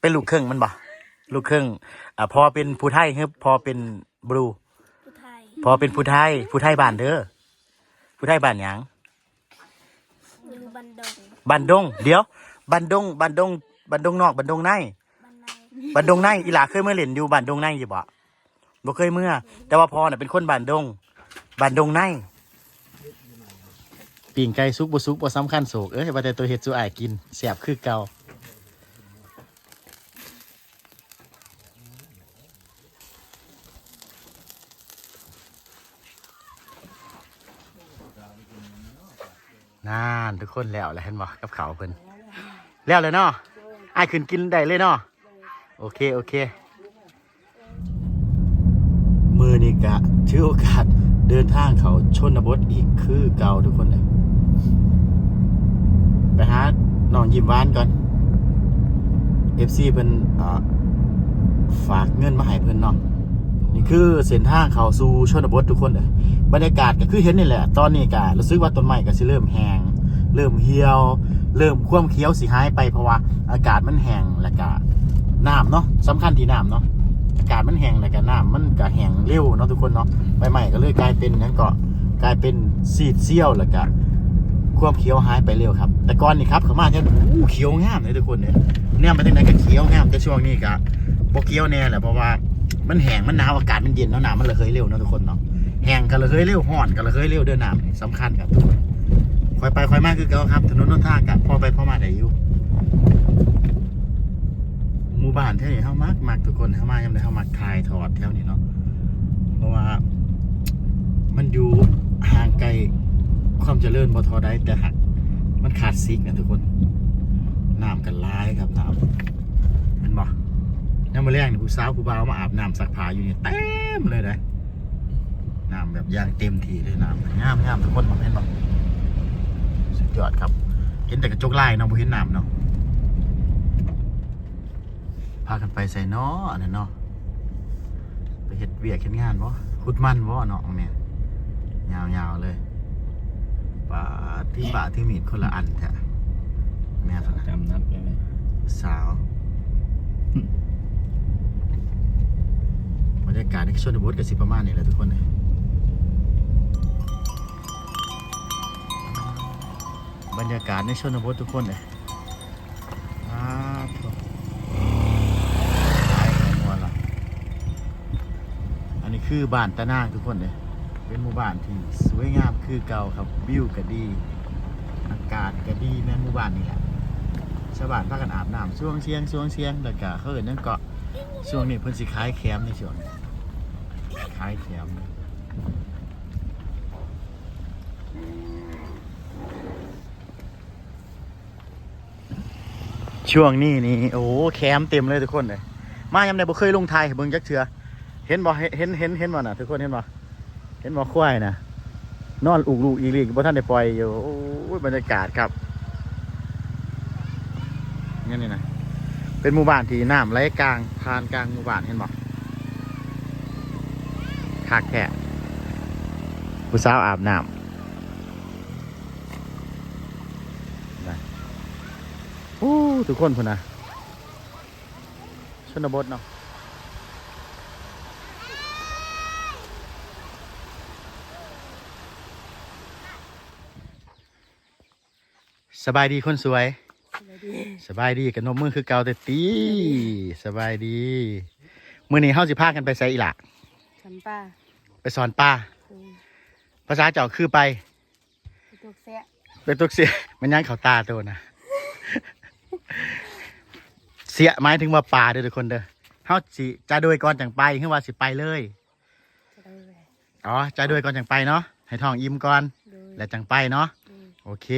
เป็นลูกครึ่งมันบ่ลูกครึ่งพอเป็นผู้ไทยครับพอเป็นบลูผู้ไทยพอเป็นผู้ไทยบ้านเด้อผู้ไทยบ้านหยังอยู่บันดงบันดงเดี๋ยวบันดงนอกบันดงในบันดงในอีหลาเคยเมื่อเล่นอยู่บันดงในอยู่บ่บ่เคยเมื่อแต่ว่าพอน่ะเป็นคนบันดงในปิ่งไก่ซุกบ่สำคัญโศกว่าแต่ตัวเฮ็ดสู่อ้ายกินแซ่บคือเก่านั่นทุกคนแล้วเห็นบ่กับเขาเพิ่นแล้วเลยเนาะอ้ายขึ้นกินได้เลยเนาะโอเคมือนี่กะถือโอกาสเดินทางเขาชนบทอีกคือเก่าทุกคนเลยไปหาน้องยิ้มหวานก่อน FC เพิ่นฝากเงินมาให้เพิ่นเนาะนี่คือเส้นทางเขาสู่ชนบททุกคนเลยบรรยากาศก็คือเห็นนี่แหละตอนนี้ก็รู้สึกว่าต้นไม้ก็สิเริ่มแห้งเริ่มเหี่ยวเริ่มความเขียวสิหายไปเพราะว่าอากาศมันแห้งแล้วก็น้ำเนาะสำคัญที่น้ำเนาะอากาศมันแห้งแล้วก็น้ำมันก็แห้งเร็วเนาะทุกคนเนาะใบไม้ก็เลยกลายเป็นนั่นก็กลายเป็นซีดเซี่ยวแล้วก็ความเขียวหายไปเร็วครับแต่ก่อนนี่ครับเขามาจะเขียวงามเลยทุกคนเนี่ยไปทางไหนก็เขียวงามแต่ช่วงนี้ก็บ่เขียวแน่แหละเพราะว่ามันแห้งมันหนาวอากาศมันเย็นเนาะน้ำมันระเหยเร็วเนาะทุกคนเนาะแห้งกันระเหยเร็วห่อนกันระเหยเร็วเดินน้ำสำคัญครับทุกคนค่อยไปค่อยมาคือเก่าครับถนนหนทางกับพอไปพอมาได้อยู่หมู่บ้านแถวนี้เขามักทุกคนเขามายังไงเขามักถ่ายทอดแถวนี้เนาะเพราะว่ามันอยู่ห่างไกลความเจริญบ่ทอได้แต่หักมันขาดซิกนะทุกคนน้ำกันร้ายครับน้ำมันบ่น้ำมาแรงผู้สาวผู้บ่าวมาอาบน้ำซักผ้าอยู่นี่เต็มเลยนะน้ำแบบยางเต็มทีเลยน้ำงามทุกคนมาเห็นบ่สุดยอดครับเห็นแต่กระจกไล่เนาะบ่เห็นน้ำเนาะพากันไปใส่น้ออันนั้นเนาะไปเฮ็ดเวียกเฮ็ดงานบ่ขุดมันบ่เนาะเนี่ยยาวๆเลยป่าที่มีดคนละอันแท้แม่สนะจำนัดเลยสาวบรรยากาศในชนบทก็สิประมาณนี้แหละทุกคนเลยบรรยากาศในชนบททุกคนเลยอันนี้คือบ้านตะนางทุกคนเลยเป็นหมู่บ้านที่สวยงามคือเก่าครับวิวก็ดีอากาศก็ดีแม่หมู่บ้านนี่แหละชาวบ้านพากันอาบน้ำช่วงเชียงแล้วก็เขาเอิ้นนั่นเกาะช่วงนี้เพิ่นสิขายแคมในช่วงขายแคมช่วงนี้นี่โอ้แคมเต็มเลยทุกคนเลยมายามใดบ่เคยลงไทยเบิ่งจักเทื่อเห็นบ่เห็นบ่น่ะทุกคนเห็นบ่ควายนะนอนอุกลูกอีลีกบ่ท่านได้ปล่อยอยู่โอ้ยบรรยากาศครับนี่นะเป็นหมู่บ้านที่น้ำไหลกลางผ่านกลางหมู่บ้านเห็นบ่คักแท้ผู้สาวอาบน้ำโอ้ทุกคนพุ่นนะชนบทเนาะสบายดีคนสวยสบายดีกับนมมือคือเกาแต่ตีสบายดีมื้อนี้เฮาสิพากันไปไสอีหล่ะสอนป้าไปสอนป้าภาษาเจ้าคือไปตุกเสียไปตุกเสียมันยังเขาตาตัวนะเสียหมายถึงว่าป่าเด้อทุกคนเด้อเฮาสิจะโดยก่อนจังไปคือว่าสิไปเลยอ๋อจะโดยก่อนจังไปเนาะให้ท้องอิ่มก่อนแล้วจังไปเนาะโอเค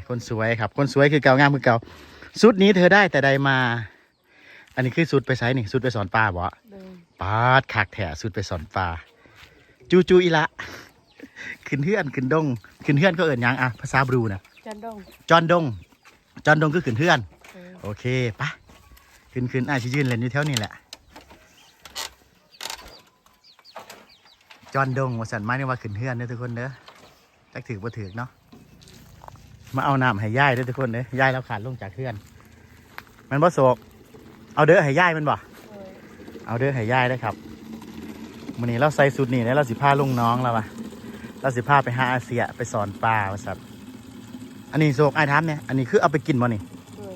คนสวยครับคนสวยคือเก่างามคือเก่าสุดนี้เธอได้แต่ใดมาอันนี้คือสุดไปไสนี่สุดไปสอนปลาบ่ปาดขากแถสุดไปสอนปลาจูอีละขึ้นเฮือนขึ้นดงขึ้นเฮือนก็เอิ้นหยังอะภาษาบรูนะจอนดงจอนดงคือขึ้นเฮือนโอเคปะขึ้นสิยืนเล่นอยู่แถวนี้แหละจอนดงว่าสันไม้นี่ว่าขึ้นเฮือนเด้อทุกคนเด้อจักถือบ่ถือเนาะมาเอาน้ำให้ย่ายด้วยทุกคนเลยย่ายเราขาดลงจากเพื่อนมันบ่โศก เอาเด้อให้ย่ายมันบ่ โดย เอาเด้อให้ย่ายได้ครับมื้อนี้เราใส่สุดนี่แล้วเราสิพาลุงน้องแล้ววะเราสิพาไปหาอาเซียไปสอนปลาว่าซั่นอันนี้โศกไอ้ถามเนี่ยอันนี้คือเอาไปกินบ่นี่ โดย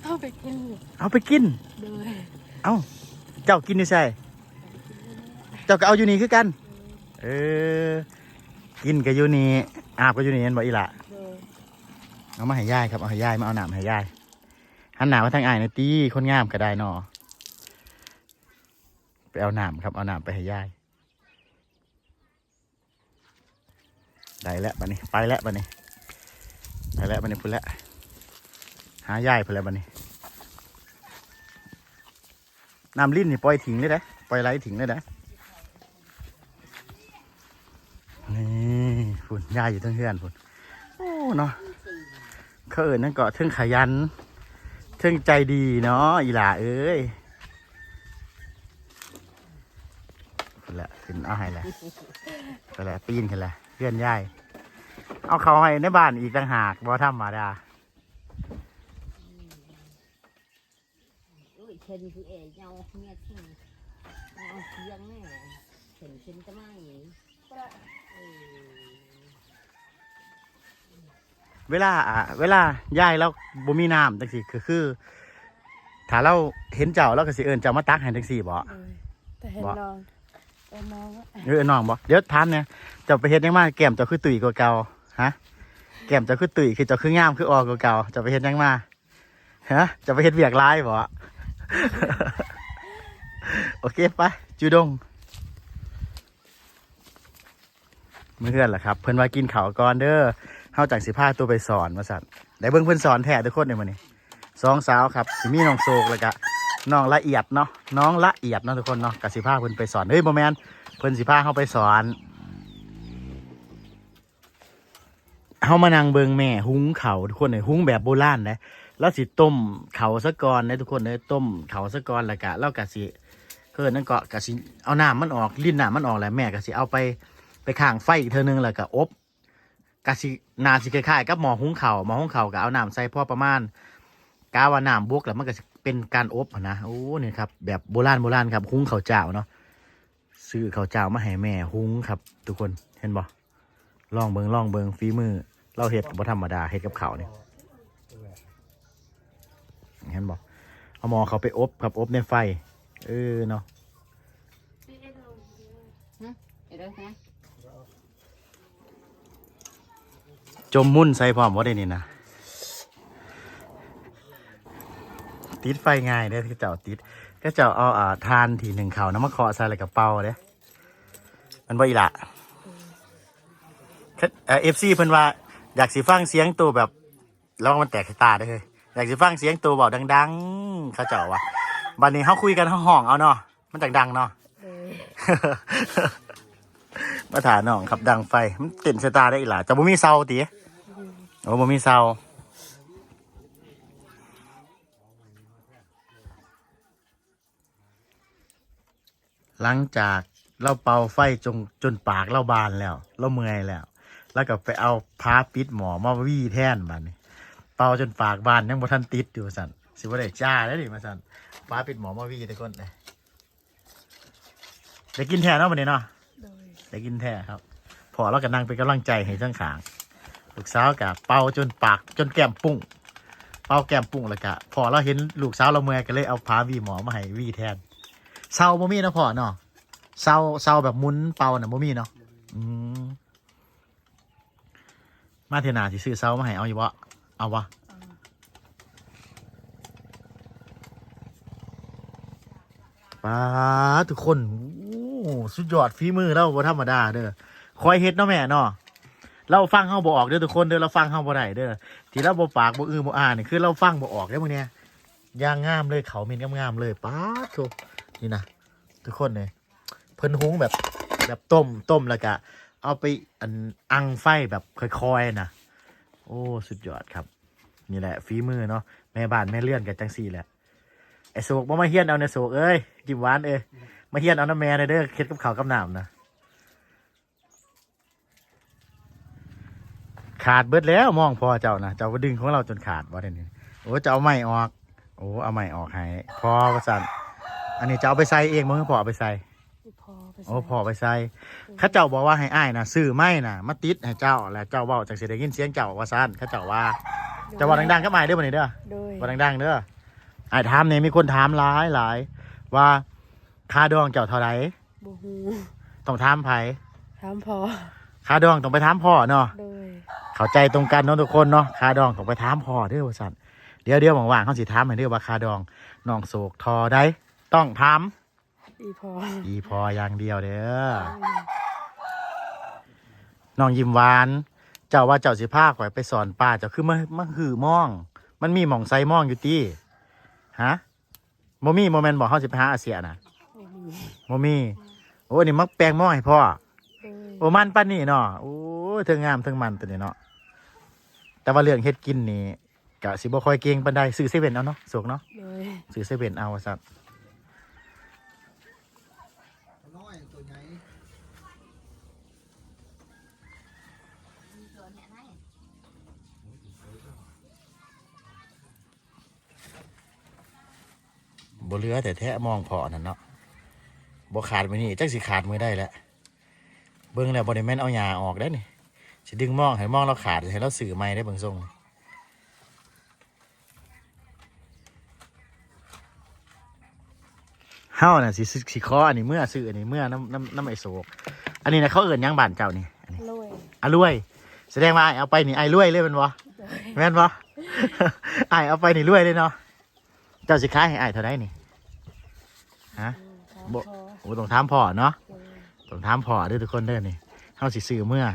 เอาไปกิน เอาไปกิน โดย เอ้าเจ้ากินนี่ใช่เจ้าก็เอาอยู่นี่คือกัน เออกินก็อยู่นี่อาบก็อยู่นี่เห็นบ่อีหล่ะ โดย เอามาให้ย่ายครับเอาให้ย่ายมาเอาน้ำให้ย่ายหันหน้ามาทางอ้ายหน่อยตีคนงามก็ได้นอไปเอาน้ำครับเอาน้ำไปให้ย่ายได้แล้วบัดนี้ไปแล้วบัดนี้ไปแล้วบัดนี้พุ่นแล้วหาย่ายพุ่นแล้วบัดนี้น้ำลิ้นนี่ปล่อยทิ้งเลยนะปล่อยไหลทิ้งเลยนะนี่พุ่นย่ายอยู่ทั้งเฮือนพุ่นโอ้เนาะเขาเอิญนั่นก็เทิงขยันเทิงใจดีเนาะอีหล่าเอ้ยพุ่นละขึ้นเอาให้แหละไปแหละปีนขึ้นละเพื่อนย่ายเอาเขาให้ในบ้านอีกต่างหากบ่ธรรมดา ôi chân cứ ẻ nhau nghe thì nhau tiếng này chân chân cái mai ấy เวลาย่ายแล้วบ่มีน้ำจังสิคือถ้าเราเห็นเจ้าเราก็สิเอิ้นเจ้ามาตักให้จังสิบ่ โดยแต่เห็นน้องแต่น้องว่า เออน้องบ่เดี๋ยวถามเนี่ยเจ้าไปเฮ็ดหยังมาแก้มเจ้าคือตุ๋ยกว่าเก่าฮะแก้มเจ้าคือตุ๋ยคือเจ้าคืองามคือออกกว่าเก่าเจ้าไปเฮ็ดหยังมาฮะเจ้าไปเฮ็ดเวียกร้ายบ่ โอเคไปจูดงมื้อเฮือนล่ะครับเพิ่นว่ากินข้าวก่อนเด้อเฮาจังสิพาตัวไปสอนว่าซั่นได้เบิ่งเพิ่นสอนแท้ทุกคนในมื้อนี้สองสาวครับสิมีน้องโศกแล้วก็น้องละเอียดเนาะน้องละเอียดเนาะทุกคนเนาะก็สิพาเพิ่นไปสอนเฮ้ยบ่แม่นเพิ่นสิพาเฮาไปสอนเฮามานั่งเบิ่งแม่หุงข้าวทุกคนเอ้ยหุงแบบโบราณนะแล้วสิต้มข้าวซะก่อนนะทุกคนเอ้ยต้มข้าวซะก่อนแล้วก็เราก็สิเพิ่นนั่นก็สิเอาน้ำมันออกลิ้นน้ำมันออกแล้วแม่ก็สิเอาไปข้างไฟอีกเทื่อนึงแล้วก็อบกะสินาสิคล้ายๆกับหม้อหุงข้าวก็เอาน้ำใส่พอประมาณกาว่าน้ำบวกแล้วมันก็เป็นการอบนะโอ้นี่ครับแบบโบราณครับหุงข้าวเจ้าเนาะซื้อข้าวเจ้ามาให้แม่หุงครับ ทุกคนเห็นบ่ลองเบิงฝีมือเราเฮ็ดบ่ธรรมดาเฮ็ดกับข้าวนี่เห็นบ่เอาหม้อเขาไปอบครับอบในไฟเนาะ ở đâu thế จมมุ่นใส่พร้อมว่าได้นี่นะติดไฟง่ายเด้อที่เจ้าติดก็เจ้าเอาทานทีหนึ่งเข่าน้ำมะเคาะใส่อะไรกับเป่าเด้มันบ่อีละFC เพิ่นว่าอยากสิฟังเสียงตัวแบบร้องมันแตกตาได้เลยอยากสิฟังเสียงตัวบอกดังๆเขาเจ้าว่าบัดนี้เฮาคุยกันห้องเอาเนาะมันดังๆเนาะ โดย มาถาน้องครับดังไฟมันเต้นสตาร์ได้อีหล่ะจะบ่มีเซาติโอ้บ่มีเซาหลังจากเราเป่าไฟจนปากเราบานแล้วเราเมื่อยแล้วก็ไปเอาผ้าปิดหมอมาวี่แทนบัดนี้เป่าจนปากบานยังบ่ทันติดอยู่สั่นสิบ่ได้จ้าแล้วดิมาสั่นผ้าปิดหมอมาวี่ทุกคนเลยได้กินแทนเนาะบัดนี้เนาะ โดย ได้กินแท้ครับพอเราก็นั่งเป็นกำลังใจให้ทั้งขางลูกสาวกับเป่าจนปากจนแก้มปุ้งเป่าแก้มปุ้งแล้วก็พอเราเห็นลูกสาวเราเมื่อยก็เลยเอาผ้าวีหมอมาให้วีแทนเศร้าบ่มีเนาะพ่อเนาะเศร้าแบบหมุนเป่าน่ะบ่มีเนาะมาเทอหนาสิซื้อเศร้ามาให้เอาอยู่บ่เอาวะป้าทุกคนโอ้สุดยอดฝีมือเราบ่ธรรมดาเด้อคอยเฮ็ดเนาะแม่เนาะเราฟังเฮาบ่ออกเด้อทุกคนเด้อเราฟังเฮาบ่ได้เด้อที่เราบ่ปากบ่บ่อ่านนี่คือเราฟังบ่ออกเด้อมื้อเนี้ยย่างงามเลยเขามีงามๆเลยป๊าดโธ่นี่นะทุกคนเลยเพิ่นหุงแบบต้มแล้วก็เอาไปอังไฟแบบค่อยๆนะโอ้สุดยอดครับนี่แหละฝีมือเนาะแม่บ้านแม่เลื่อนกันจังซี่แหละไอ้โศกบ่มาเฮียนเอาในโศกเอ้ยจิ้มหวานมาเฮียนเอาน้ำแม่เด้อเฮ็ดกับข้าวกับน้ำนะขาดเบิดแล้วมองพอเจ้านะเจ้าก็ดึงของเราจนขาดบ่ได้นี่ โอ้จะเอาไม้ออกโอ้เอาไม้ออกให้พอประสันอันนี้จะเอาไปใส่เองมั้งพ่อเอาไปใส่ อีพอไป โอ้พ่อไปใส่เข้าเจ้าบอกว่าให้อ้ายนะซื้อไม้นะมาติดให้เจ้าแล้วเจ้าเว้าจากเสียงยินเสียงเจ้าว่าซั่นเข้าเจ้าว่าจะว่าดังๆก็ไม่เด้อบ่นี่เด้อ โดย ว่าดังๆเด้ออ้ายถามเนี่ยมีคนถามหลายว่าค่าดองเจ้าเท่าไหร่ บูฮู ต้องถามไผ ถามพอ ค่าดองต้องไปถามพ่อเนาะ โดย เข้าใจตรงกันเนาะทุกคนเนาะค่าดองต้องไปถามพ่อเด้อว่าซั่นเดี๋ยวว่างๆเขาสิถามให้เด้อว่าค่าดองน้องโศกทอได้ต้องถาม อีพอ อีพออย่างเดียวเด้อน้องยิ้มหวาน เจ้าว่าเจ้าสิพาข่อยไปสอนป้าเจ้าคือมาหือมอง มันมีหม่องไซมองอยู่ติฮะโมมี่โมเมนต์บอกเขาสิไปหาอาเซียนะ บ่มี โมมี่โอ้นี่มักแปลงหม้อให้พ่อ โดย โอ้มันปั้นนี่เนาะโอ้เทิงงามเทิงมันตัวนี้เนาะแต่ว่าเรื่องเฮ็ดกินนี่กะสิบ่ค่อยเก่งปานใดซื้อเซเว่นเอาเนาะสุกเนาะ โดย ซื้อเซเว่นเอาสัตว์ น้อยตัวใหญ่ ตัวเนี่ยไหน บ่เหลือแต่แท้มองพอนั่นเนาะบ่ขาดมื้อนี้จักสิขาดมื้อได้แหละเบิ่งแล้วบ่ได้แม่นเอาหญ้าออกได้นี่สิดึงมองให้มองเราขาดให้เราซื้อใหม่ได้เบิ่งทรงเฮาน่ะสิขออันนี้เมื่อซื้ออันนี้เมื่อน้ำไอโศกอันนี้นะเขาเอิ้นหยังบ้านเจ้านี่อันนี้ รวย อารวย แสดงว่าอ้ายเอาไปนี่ไอ้รวยเลยแม่นบ่ โดย แม่นบ่ อ้ายเอาไปนี่รวยเลยเนาะเจ้าสิขายให้อ้ายเท่าใดนี่ฮะ ถาม บ่ พอ โอ้ต้องถามพ่อเนาะ โดย ต้องถามพ่อเด้อทุกคนเด้อนี่เฮาสิซื้อเมื่อ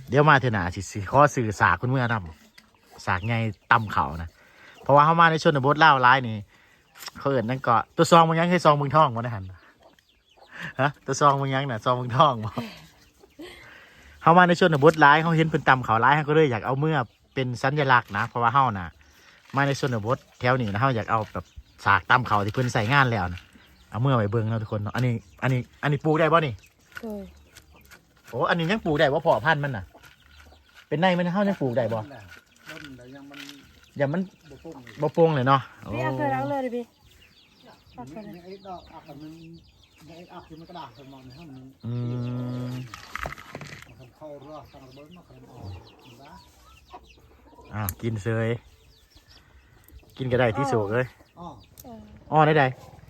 เดี๋ยวมาเถอะนะสิขอซื้อสากคุณเมื่อนำสากไงตำเขานะเพราะว่าเฮามาในชนบทลาวหลายนี่เขาเอิ้นนั่นก็ตัวซองมึงยังให้ซองมึงท่องบ่ได้หั่นฮะตัวซองมึงยังน่ะซองมึงท่องบ่เฮามาในชนบทหลายเฮาเห็นเพิ่นตำเขาหลายเฮาก็เลยอยากเอาเมื่อเป็นสัญลักษณ์นะเพราะว่าเฮาน่ะมาในชนบทแถวนี้นะเฮาอยากเอาแบบสากตำเขาที่เพิ่นใส่งานแล้วนะเอาเมื่อไว้เบิ่งเนาะทุกคนเนาะอันนี้ปลูกได้บ่นี่ โดย โอ้อันนี้ยังปลูกได้บ่เพาะพันธุ์มันน่ะ เป็นในมันเฮายังปลูกได้บ่ ต้นแต่ยังมัน อย่ามัน บ่ปุ้ง บ่โปร่งเลยเนาะโอ้ พี่เอาเคยล้างเลยดิพี่เอาเคย นี่ไอ้ดอกอักมันไอ้อักที่มันกระดาษมันมองในห้องมัน อืม มันทำเข้ารอดทางระเบิดมันทำออกนะ อ้าวกินเซยกินก็ได้ที่โศกเลย อ๋อ เออ อ้อได้ได้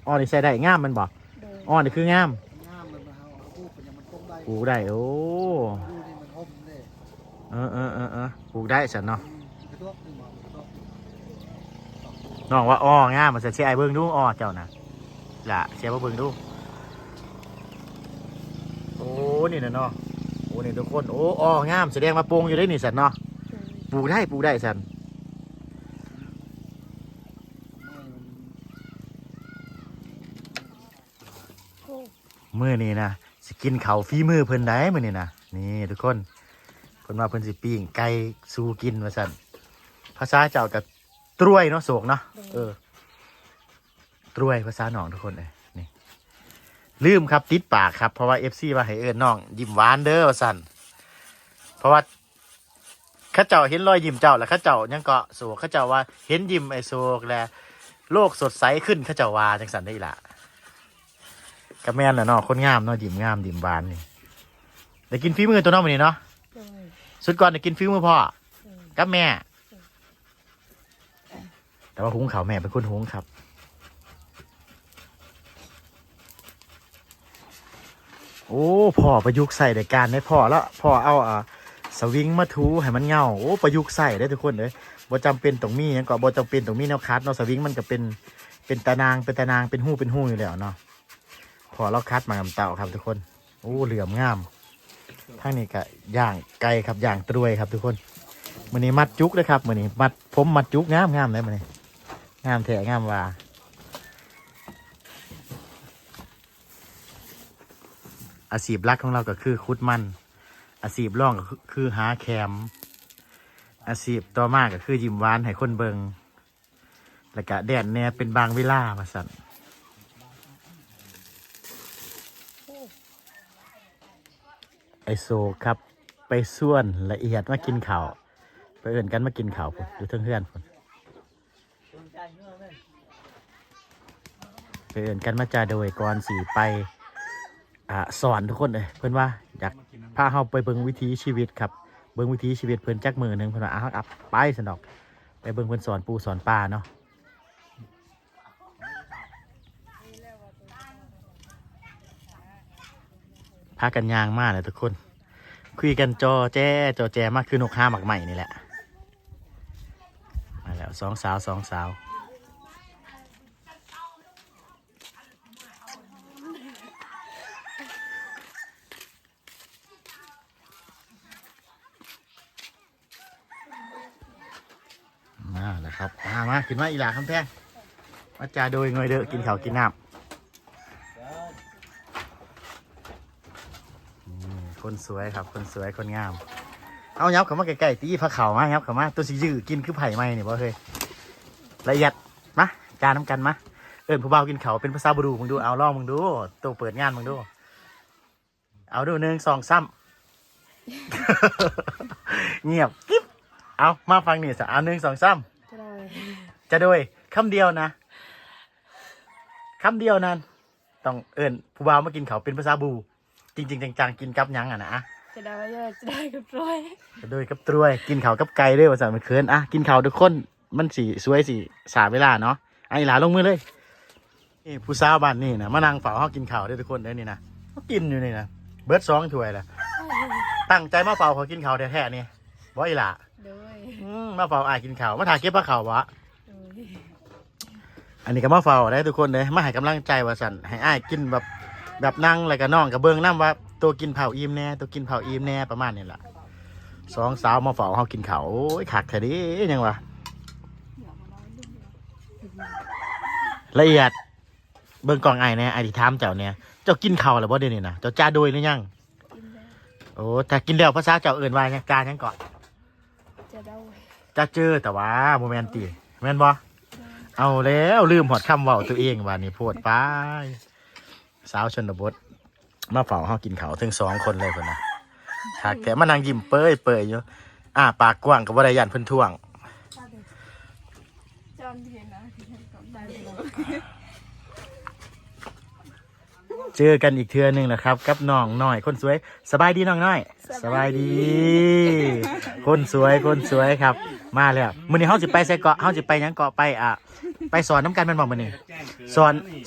อ้อนี่ใส่ได้งามมันบ่ โดย อ้อนี่คืองาม งามมันมาเอาพูดเป็นยังมันปุ้งได้ ปลูกได้โอ้ ดูนี่มันห่มเลย ปลูกได้สันเนาะ กระโดดนี่มากระโดด น้องว่าอ้องามมันจะเสียไอ้เบิ่งดูอ้อเจ้านะล่ะเสียบ่เบิ่งดูโอ้นี่น่ะเนาะโอ้นี่ทุกคนโอ้อ้องามแสดงว่าโปร่งอยู่ได้นี่สันเนาะ โดย ปลูกได้สัน โอ้ มื้อนี้นะสิกินข้าวฝีมือเพิ่นได้มื้อนี้นะนี่ทุกคนเพิ่นว่าเพิ่นสิปิ้งไก่สู่กินว่าซั่นภาษาเจ้าก็ตรวยเนาะโศกเนาะตรวยภาษาหนองทุกคนเลยนี่ลืมครับติดปากครับเพราะว่า FC ว่าให้เอิ้นน้องยิ้มหวานเด้อว่าซั่นเพราะว่าเขาเจ้าเห็นรอยยิ้มเจ้าแล้วเขาเจ้ายังเกาะโศกเขาเจ้าว่าเห็นยิ้มไอ้โศกแล้วโลกสดใสขึ้นเขาเจ้าว่าจังซั่นได้ล่ะ กับแม่นแหละเนาะคนงามเนาะดิ่มงามดิ่มบานนี่ได้กินฝีมือตัวน้องมันนี่เนาะ โดย สุดก่อนได้กินฝีมือพ่อ โดย กับแม่ แต่ว่าหุงข้าวแม่เป็นคนหุงครับโอ้พ่อประยุกต์ใส่ในการได้พ่อแล้วพ่อเอาสวิงมาถูให้มันเงาโอ้ประยุกต์ใส่ได้ทุกคนเลยบ่จำเป็นต้องมีหยังก็บ่จำเป็นต้องมีแนวคัดเนาะสวิงมันก็เป็นตานางเป็นหูอยู่แล้วเนาะ พอเราคัดมากำเต่าครับทุกคนโอ้เหลื่อมงามทั้งนี้ก็ย่างไก่ครับย่างตรวยครับทุกคนมื้อนี้มัดจุกเลยครับมื้อนี้มัดจุกงามเลยมื้อนี้งามแท้งามว่าอาชีพหลักของเราก็คือขุดมันอาชีพรองก็คือหาแคมอาชีพต่อมาก็คือยิ้มหวานให้คนเบิงแล้วก็แดดแน่เป็นบางเวลามาสั่น ไอโซครับไปส่วนละเอียดมากินข่าวไปเอื่นกันมากินข่าวผมอยู่เทิงเพื่อนผม ไปเอินกันมาจาโดยก่อนสีไปสอนทุกคนเลยเพื่อนว่าอยากพาเฮาไปเบิ่งวิถีชีวิตครับเบิ่งวิถีชีวิตเพื่อนจักมือหนึ่งเพื่อนว่าอัพไปสนอกไปเบิ่งเพื่อนสอนปูสอนปลาเนาะพากันยางมากเลยทุกคนคุยกันจอแจมากคือนกห้าหมักใหม่นี่แหละมาแล้วสองสาวมาแล้วครับมาขึ้นมาอีหลาคำแพงมาจ่าโดยเงยเด้อกินข้าวกินน้ำคนสวยครับคนสวยคนงามเอายับเข้ามาใกล้ๆตีพระเข่ามายับเข้ามาตัวสียืดกินคือไผ่ไหมเนี่ยบ่เคยละเอียดมาจานน้ำกันมาเอิญผู้บ่าวกินเขาเป็นภาษาบรูมึงดูเอาล่องมึงดูตัวเปิดงานมึงดูเอาดู1 2 3 เงียบกิ๊บเอามาฟังนี่สะเอา1 2 3จะโดยคำเดียวนะคำเดียวนั้นต้องเอิญผู้บ่าวมากินเขาเป็นภาษาบรูจริงๆจังๆกินกับยังอ่ะนะจะได้กับรวย โดยกับตรวยกินข้าวกับไก่ด้วยว่าสั่งมันเคินกินข้าวทุกคนมันสีสวยสีสาเวลาเนาะไอ้หลาลงมือเลยนี่ผู้สาวบ้านนี่นะมานั่งเฝ้าเขากินข้าวด้วยทุกคนได้นี่นะเขากินอยู่นี่นะเบิร์ด2 ถ้วยละตั้งใจมาเฝ้าเขากินข้าวแท้ๆนี่บ่อีหล่ะมาเฝ้ากินข้าวมาถ่ายเก็บผ้าข้าววะอันนี้ก็มาเฝ้าได้ทุกคนเลยมาให้กำลังใจว่าสั่นให้อ้ายกินแบบนั่งอะไรกับน้องกับเบิ้งน้ำว่าตัวกินเผาอิ่มแน่ตัวกินเผาอิ่มแน่ประมาณนี้แหละ2 สาวมาเฝ้าเขากินข้าวโอ้ยขักแท้ดิยังวะละเอียดเบิ้งกล่องไอ้เนี่ยไอ้ที่ถามเจ้าเนี่ยเจ้ากินข้าวหรือบ่เดี๋ยวนี้นะเจ้าจ้าโดยหรือยังโอ้แต่กินแล้วภาษาเจ้าเอื่นว่าไงการยังก่อนจะเจอแต่ว่าโมเมนตีแม่นบ่เอาแล้วลืมหอดคำเว้าตัวเองว่านี่โพดไปสาวชนบทมาเฝ้าเขากินข้าวถึง2 คนเลยคนนะขักแถมมานั่งยิ้มเปื่อยอยู่ปากกว้างกับว่าได้ยันเพิ่นท่วงเจอกันอีกเทื่อนึงนะครับกับน้องน้อยคนสวยสบายดีน้องน้อยสบายดีคนสวยครับมาแล้วมื้อนี้เฮาสิไปไสเกาะเฮาสิไปหยังเกาะไปสอนน้ำกันแม่นบ่มื้อนี้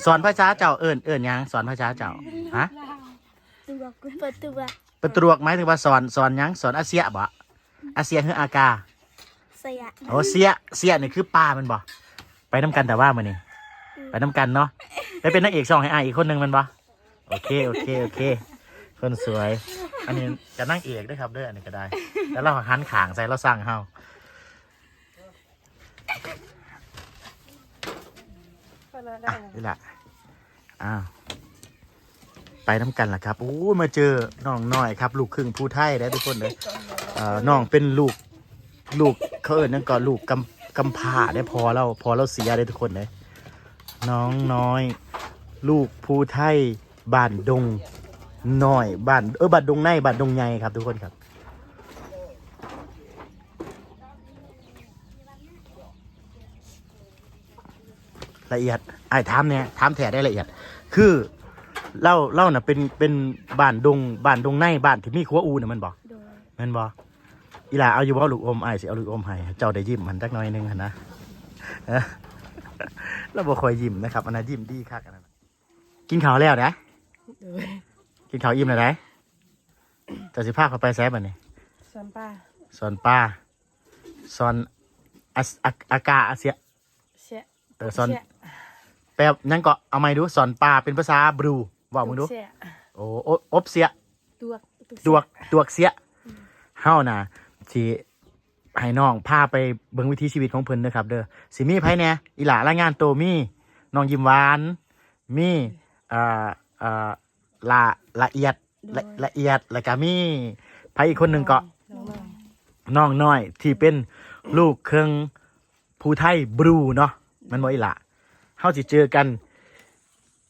สอนภาษาเจ้าเอิ้นหยังสอนภาษาเจ้าฮะเปิดตรวกหมายถึงว่าสอนหยังสอนอาเซียบ่อาเซียคืออากาเสียโอ้เสียนี่คือปลามันบ่ไปน้ำกันแต่ว่ามื้อนี้ไปน้ำกันเนาะไปเป็นนางเอกช่องให้อ้ายอีกคนนึงมันบ่โอเคคนสวยอันนี้จะนั่งเอกด้วยครับด้วยอันนี้ก็ได้แล้วเราหันขางใส่เราสั่งเฮานี่แหละไปน้ำกันล่ะครับโอ้มาเจอน้องน้อยครับลูกครึ่งผู้ไทยได้ทุกคนเลยน้องเป็นลูกเขาเอิญนั่นก็ลูกกำพร้าได้พอเราเสียได้ทุกคนเลยน้องน้อยลูกผู้ไทยบ้านดงน้อยบ้านดงในบ้านดงใหญ่ครับทุกคนครับละเอียดไอ้ถามแถได้ละเอียดคือเล่าน่ะเป็นบ้านดงในบ้านที่มีครัวอูน่ะมันบอกมันบอกอีหล่าเอาอยู่บ่ลูกอมไอ้สิเอาลูกอมให้เจ้าได้ยิ้มมันจักหน่อยนึงหั่นนะเราบ่ค่อยยิ้มนะครับอันนั้นยิ้มดีคักอันนั้นกินข้าวแล้วนะกินข้าวอิ่มแล้วนะจะสิพาเขาไปแซ่บอันนี้สอนป้าสอนอากาเสียสอนแปลนั่นก็เอาไม้ดูสอนปลาเป็นภาษาบรูบอกมึงดูโอ้อบเสียดวกเสียเฮาน่ะสิให้น้องพาไปเบิ่งวิถีชีวิตของเพิ่นนะครับเด้อสิมีไผแหน่อีหล่ารายงานตัวมีน้องยิ้มหวานมีละเอียดแล้วก็มีไผอีกคนหนึ่งก็น้องน้อยที่เป็นลูกครึ่งผู้ไทยบรูเนาะมันบ่อีหล่ะเฮาสิเจอกัน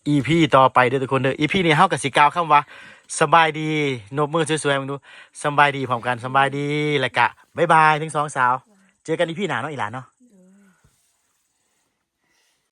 EP ต่อไปเด้อทุกคนเด้อ EP นี้เฮาก็สิกล่าวคำว่าสบายดีนบมือสวยๆมึงดูสบายดีพร้อมกันสบายดีแล้วก็บ๊ายบายทั้ง2 สาวเจอกัน EP หน้าเนาะอีหล่ะเนาะ